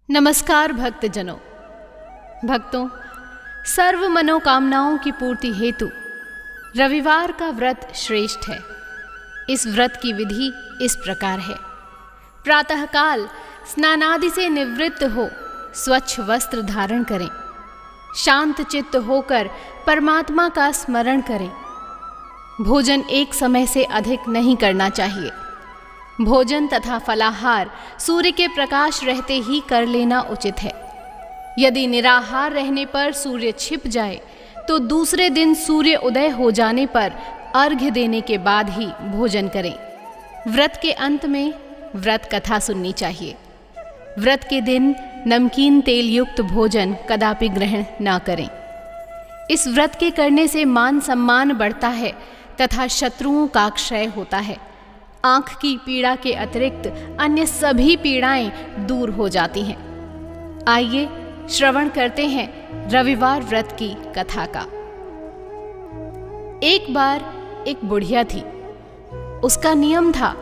नमस्कार भक्तजनों। भक्तों, सर्व मनोकामनाओं की पूर्ति हेतु रविवार का व्रत श्रेष्ठ है। इस व्रत की विधि इस प्रकार है। प्रातःकाल स्नानादि से निवृत्त हो स्वच्छ वस्त्र धारण करें। शांत चित्त होकर परमात्मा का स्मरण करें। भोजन एक समय से अधिक नहीं करना चाहिए। भोजन तथा फलाहार सूर्य के प्रकाश रहते ही कर लेना उचित है। यदि निराहार रहने पर सूर्य छिप जाए तो दूसरे दिन सूर्य उदय हो जाने पर अर्घ्य देने के बाद ही भोजन करें। व्रत के अंत में व्रत कथा सुननी चाहिए। व्रत के दिन नमकीन तेल युक्त भोजन कदापि ग्रहण न करें। इस व्रत के करने से मान सम्मान बढ़ता है तथा शत्रुओं का क्षय होता है। आँख की पीड़ा के अतिरिक्त अन्य सभी पीड़ाएं दूर हो जाती हैं। आइए श्रवण करते हैं रविवार व्रत की कथा का। एक बार एक बुढ़िया थी। उसका नियम था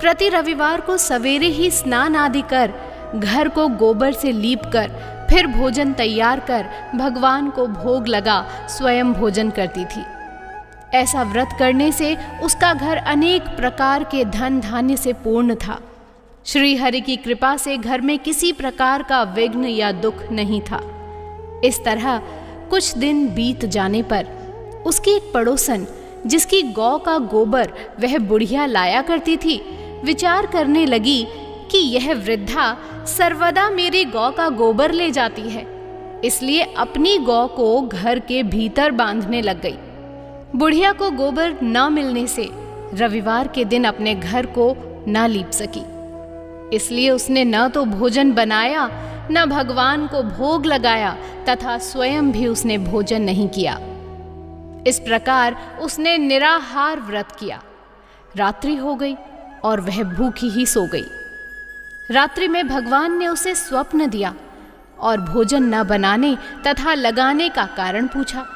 प्रति रविवार को सवेरे ही स्नान आदि कर घर को गोबर से लीप कर फिर भोजन तैयार कर भगवान को भोग लगा स्वयं भोजन करती थी। ऐसा व्रत करने से उसका घर अनेक प्रकार के धन धान्य से पूर्ण था। श्री हरि की कृपा से घर में किसी प्रकार का विघ्न या दुख नहीं था। इस तरह कुछ दिन बीत जाने पर उसकी एक पड़ोसन, जिसकी गौ का गोबर वह बुढ़िया लाया करती थी, विचार करने लगी कि यह वृद्धा सर्वदा मेरी गौ का गोबर ले जाती है, इसलिए अपनी गौ को घर के भीतर बांधने लग गई। बुढ़िया को गोबर न मिलने से रविवार के दिन अपने घर को न लीप सकी, इसलिए उसने न तो भोजन बनाया न भगवान को भोग लगाया तथा स्वयं भी उसने भोजन नहीं किया। इस प्रकार उसने निराहार व्रत किया। रात्रि हो गई और वह भूखी ही सो गई। रात्रि में भगवान ने उसे स्वप्न दिया और भोजन न बनाने तथा लगाने का कारण पूछा।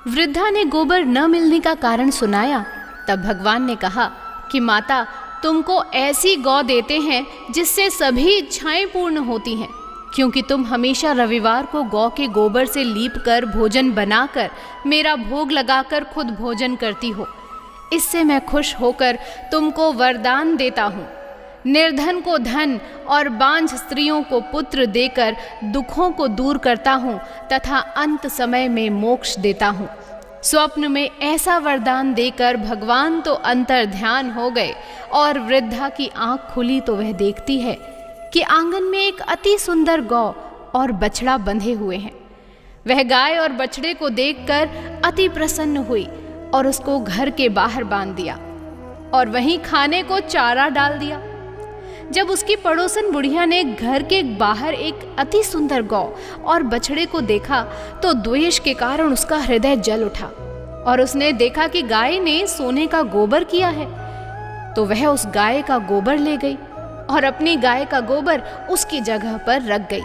वृद्धा ने गोबर न मिलने का कारण सुनाया। तब भगवान ने कहा कि माता, तुमको ऐसी गौ देते हैं जिससे सभी इच्छाएं पूर्ण होती हैं, क्योंकि तुम हमेशा रविवार को गौ के गोबर से लीप कर भोजन बनाकर मेरा भोग लगाकर खुद भोजन करती हो। इससे मैं खुश होकर तुमको वरदान देता हूँ। निर्धन को धन और बांझ स्त्रियों को पुत्र देकर दुखों को दूर करता हूँ तथा अंत समय में मोक्ष देता हूँ। स्वप्न में ऐसा वरदान देकर भगवान तो अंतर ध्यान हो गए और वृद्धा की आंख खुली तो वह देखती है कि आंगन में एक अति सुंदर गौ और बछड़ा बंधे हुए हैं। वह गाय और बछड़े को देखकर अति प्रसन्न हुई और उसको घर के बाहर बांध दिया और वहीं खाने को चारा डाल दिया। जब उसकी पड़ोसन बुढ़िया ने घर के बाहर एक अति सुंदर गौ और बछड़े को देखा तो द्वेष के कारण उसका हृदय जल उठा और उसने देखा कि गाय ने सोने का गोबर किया है, तो वह उस गाय का गोबर ले गई और अपनी गाय का गोबर उसकी जगह पर रख गई।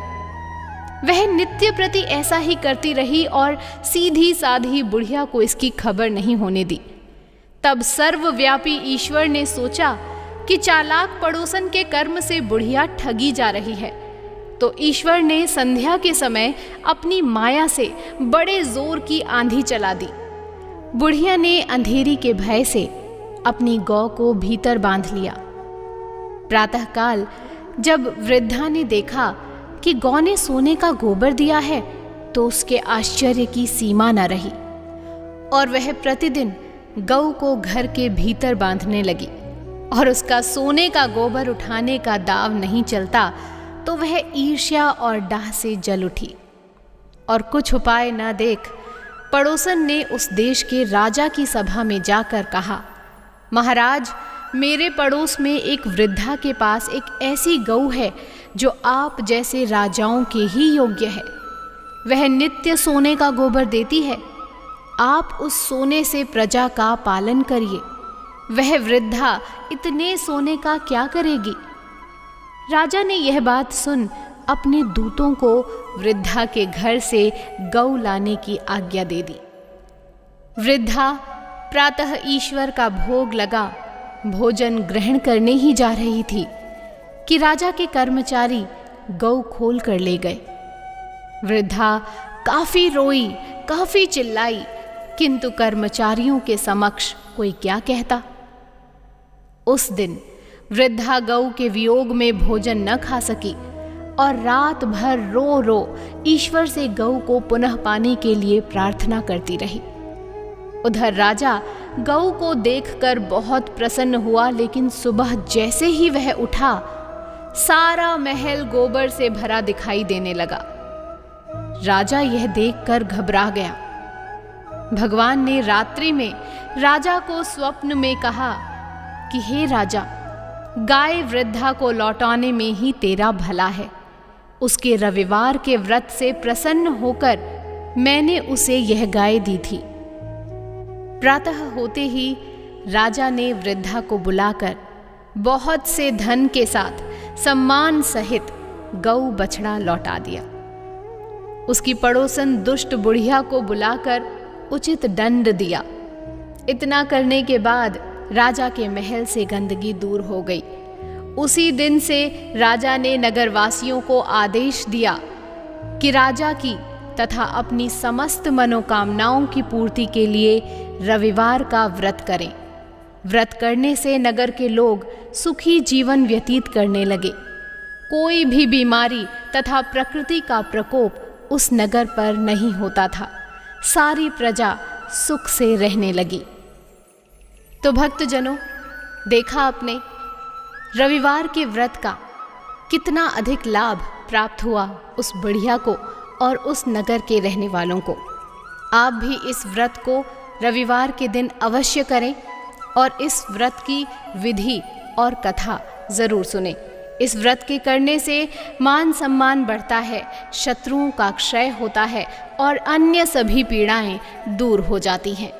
वह नित्य प्रति ऐसा ही करती रही और सीधी साधी बुढ़िया को इसकी खबर नहीं होने दी। तब सर्वव्यापी ईश्वर ने सोचा कि चालाक पड़ोसन के कर्म से बुढ़िया ठगी जा रही है, तो ईश्वर ने संध्या के समय अपनी माया से बड़े जोर की आंधी चला दी। बुढ़िया ने अंधेरी के भय से अपनी गौ को भीतर बांध लिया। प्रातःकाल जब वृद्धा ने देखा कि गौ ने सोने का गोबर दिया है तो उसके आश्चर्य की सीमा न रही और वह प्रतिदिन गौ को घर के भीतर बांधने लगी और उसका सोने का गोबर उठाने का दाव नहीं चलता तो वह ईर्ष्या और डाह से जल उठी और कुछ उपाय न देख पड़ोसन ने उस देश के राजा की सभा में जाकर कहा, महाराज, मेरे पड़ोस में एक वृद्धा के पास एक ऐसी गौ है जो आप जैसे राजाओं के ही योग्य है। वह नित्य सोने का गोबर देती है। आप उस सोने से प्रजा का पालन करिए। वह वृद्धा इतने सोने का क्या करेगी? राजा ने यह बात सुन अपने दूतों को वृद्धा के घर से गौ लाने की आज्ञा दे दी। वृद्धा प्रातः ईश्वर का भोग लगा भोजन ग्रहण करने ही जा रही थी कि राजा के कर्मचारी गऊ खोल कर ले गए। वृद्धा काफी रोई, काफी चिल्लाई, किंतु कर्मचारियों के समक्ष कोई क्या कहता। उस दिन वृद्धा गऊ के वियोग में भोजन न खा सकी और रात भर रो रो ईश्वर से गऊ को पुनः पाने के लिए प्रार्थना करती रही। उधर राजा गऊ को देखकर बहुत प्रसन्न हुआ, लेकिन सुबह जैसे ही वह उठा, सारा महल गोबर से भरा दिखाई देने लगा। राजा यह देखकर घबरा गया। भगवान ने रात्रि में राजा को स्वप्न में कहा कि हे राजा, गाय वृद्धा को लौटाने में ही तेरा भला है। उसके रविवार के व्रत से प्रसन्न होकर मैंने उसे यह गाय दी थी। प्रातः होते ही राजा ने वृद्धा को बुलाकर बहुत से धन के साथ सम्मान सहित गऊ बछड़ा लौटा दिया। उसकी पड़ोसन दुष्ट बुढ़िया को बुलाकर उचित दंड दिया। इतना करने के बाद राजा के महल से गंदगी दूर हो गई। उसी दिन से राजा ने नगरवासियों को आदेश दिया कि राजा की तथा अपनी समस्त मनोकामनाओं की पूर्ति के लिए रविवार का व्रत करें। व्रत करने से नगर के लोग सुखी जीवन व्यतीत करने लगे। कोई भी बीमारी तथा प्रकृति का प्रकोप उस नगर पर नहीं होता था। सारी प्रजा सुख से रहने लगी। तो भक्तजनों, देखा आपने रविवार के व्रत का कितना अधिक लाभ प्राप्त हुआ उस बुढ़िया को और उस नगर के रहने वालों को। आप भी इस व्रत को रविवार के दिन अवश्य करें और इस व्रत की विधि और कथा ज़रूर सुनें। इस व्रत के करने से मान सम्मान बढ़ता है, शत्रुओं का क्षय होता है और अन्य सभी पीड़ाएं दूर हो जाती हैं।